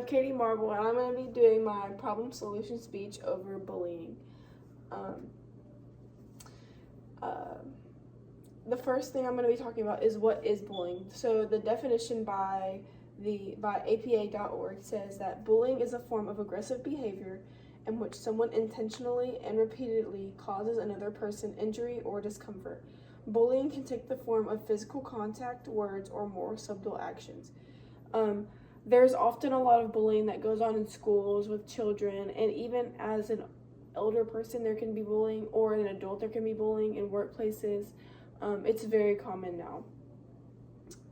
I'm Katie Marble, and I'm going to be doing my problem solution speech over bullying. Um, uh, the first thing I'm going to be talking about is what is bullying. So the definition by APA.org says that bullying is a form of aggressive behavior in which someone intentionally and repeatedly causes another person injury or discomfort. Bullying can take the form of physical contact, words, or more subtle actions. There's often a lot of bullying that goes on in schools with children, and even as an elder person there can be bullying, or an adult there can be bullying in workplaces. It's very common now.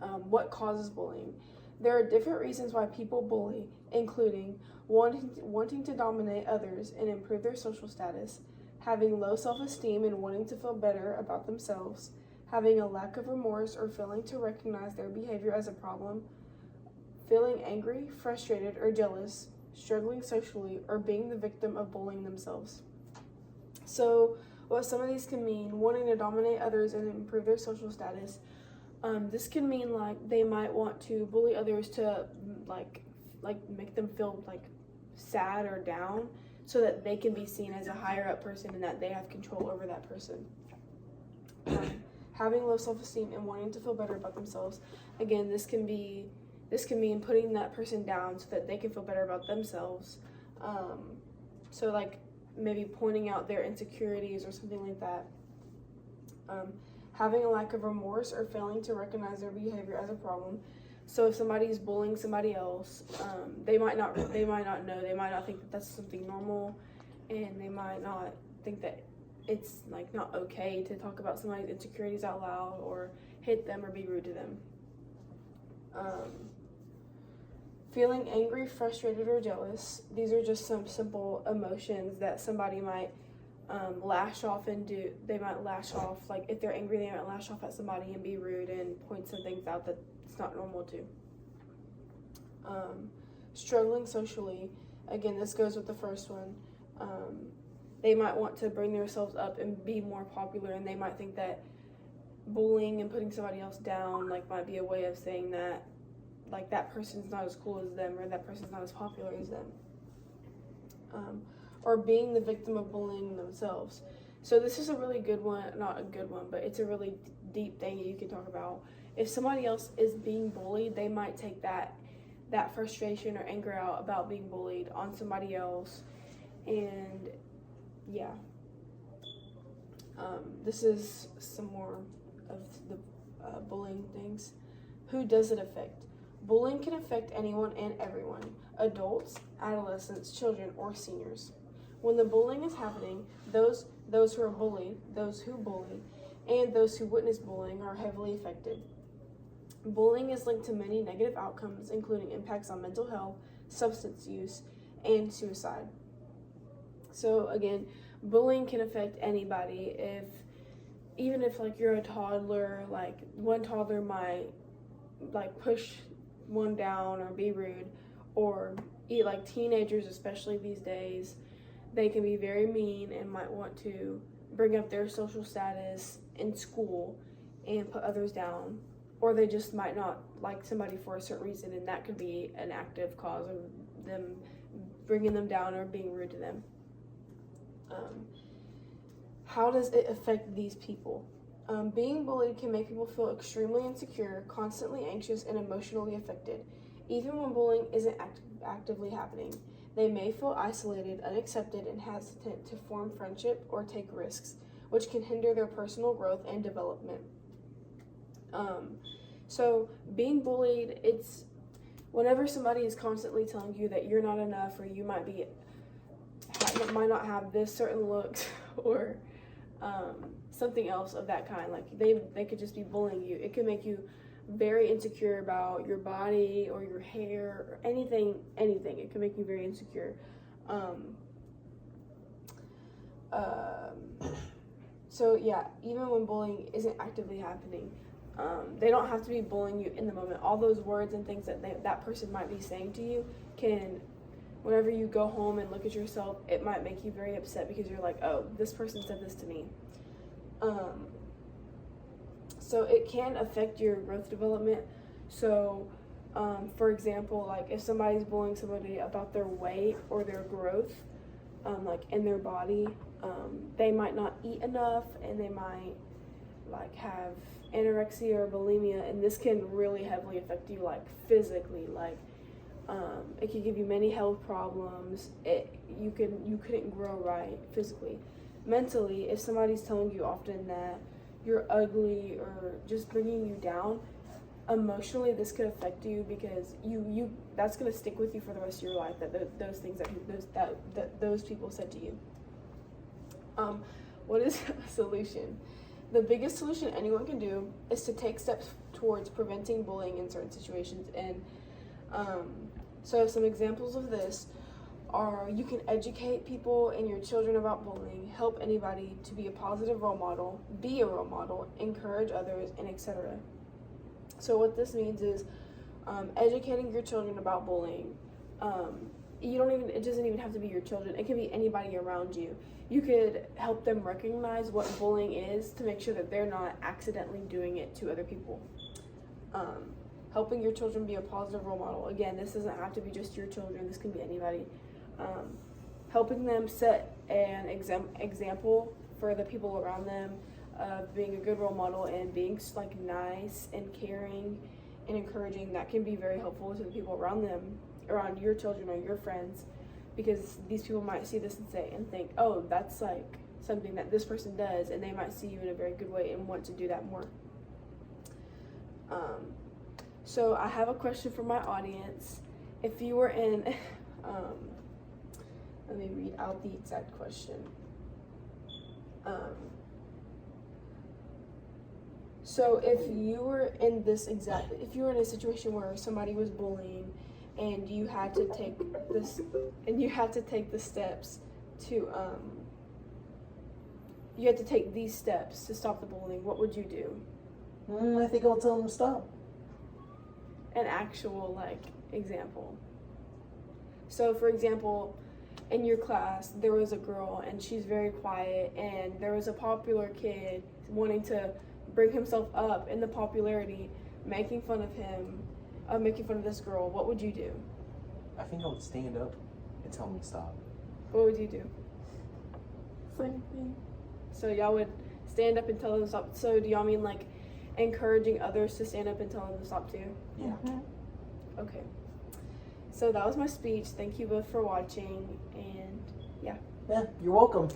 What causes bullying? There are different reasons why people bully, including wanting to dominate others and improve their social status, having low self-esteem and wanting to feel better about themselves, having a lack of remorse or failing to recognize their behavior as a problem, feeling angry, frustrated, or jealous, struggling socially, or being the victim of bullying themselves. So, what some of these can mean: wanting to dominate others and improve their social status. This can mean like they might want to bully others to like make them feel like sad or down, so that they can be seen as a higher up person and that they have control over that person. Having low self-esteem and wanting to feel better about themselves. Again, this can mean putting that person down so that they can feel better about themselves. So like maybe pointing out their insecurities or something like that. Having a lack of remorse or failing to recognize their behavior as a problem. So if somebody's bullying somebody else, they might not know, they might not think that that's something normal, and they might not think that it's like not okay to talk about somebody's insecurities out loud or hit them or be rude to them. Feeling angry, frustrated, or jealous. These are just some simple emotions that somebody might lash off and do. They might lash off, like if they're angry, they might lash off at somebody and be rude and point some things out that it's not normal to. Struggling socially. Again, this goes with the first one. They might want to bring themselves up and be more popular, and they might think that bullying and putting somebody else down like might be a way of saying that like that person's not as cool as them, or that person's not as popular as them. Or being the victim of bullying themselves. So this is a really good one, not a good one, but it's a really deep thing that you can talk about. If somebody else is being bullied, they might take that frustration or anger out about being bullied on somebody else. And yeah, this is some more of the bullying things. Who does it affect? Bullying can affect anyone and everyone: adults, adolescents, children, or seniors. When the bullying is happening, those who are bullied, those who bully, and those who witness bullying are heavily affected. Bullying is linked to many negative outcomes, including impacts on mental health, substance use, and suicide. So again, bullying can affect anybody. Even if like you're a toddler, like one toddler might like push one down or be rude, or like teenagers, especially these days, they can be very mean and might want to bring up their social status in school and put others down, or they just might not like somebody for a certain reason, and that could be an active cause of them bringing them down or being rude to them. How does it affect these people? Being bullied can make people feel extremely insecure, constantly anxious, and emotionally affected. Even when bullying isn't actively happening, they may feel isolated, unaccepted, and hesitant to form friendship or take risks, which can hinder their personal growth and development. So being bullied, it's whenever somebody is constantly telling you that you're not enough, or you might not have this certain looks, or something else of that kind. Like they could just be bullying you. It can make you very insecure about your body or your hair or anything. It can make you very insecure. So yeah, even when bullying isn't actively happening, they don't have to be bullying you in the moment. All those words and things that person might be saying to you can, whenever you go home and look at yourself, it might make you very upset because you're like, oh, this person said this to me. So it can affect your growth development. So For example, like if somebody's bullying somebody about their weight or their growth, like in their body, they might not eat enough and they might like have anorexia or bulimia, and this can really heavily affect you like physically. Like it can give you many health problems. You couldn't grow right physically. Mentally, if somebody's telling you often that you're ugly or just bringing you down, emotionally this could affect you because you that's going to stick with you for the rest of your life, that those things that those people said to you. What is a solution? The biggest solution anyone can do is to take steps towards preventing bullying in certain situations. And so some examples of this are: you can educate people and your children about bullying, help anybody to be a positive role model, be a role model, encourage others, and etc. So what this means is educating your children about bullying. It doesn't even have to be your children. It can be anybody around you. You could help them recognize what bullying is to make sure that they're not accidentally doing it to other people. Helping your children be a positive role model. Again, this doesn't have to be just your children. This can be anybody. Helping them set an example for the people around them of being a good role model and being like nice and caring and encouraging. That can be very helpful to the people around them, around your children or your friends, because these people might see this and think, oh, that's like something that this person does, and they might see you in a very good way and want to do that more. So I have a question for my audience. If you were in let me read out the exact question. So if you were in a situation where somebody was bullying and you had to take the steps to you had to take these steps to stop the bullying, what would you do? I think I'll tell them to stop. An actual like example. So for example, in your class there was a girl and she's very quiet, and there was a popular kid wanting to bring himself up in the popularity, making fun of him, making fun of this girl. What would you do? I think I would stand up and tell them to stop. What would you do? Same thing. So y'all would stand up and tell them to stop. So do y'all mean like encouraging others to stand up and tell them to stop too? Yeah. Mm-hmm. Okay. So that was my speech. Thank you both for watching, and yeah. Yeah, you're welcome.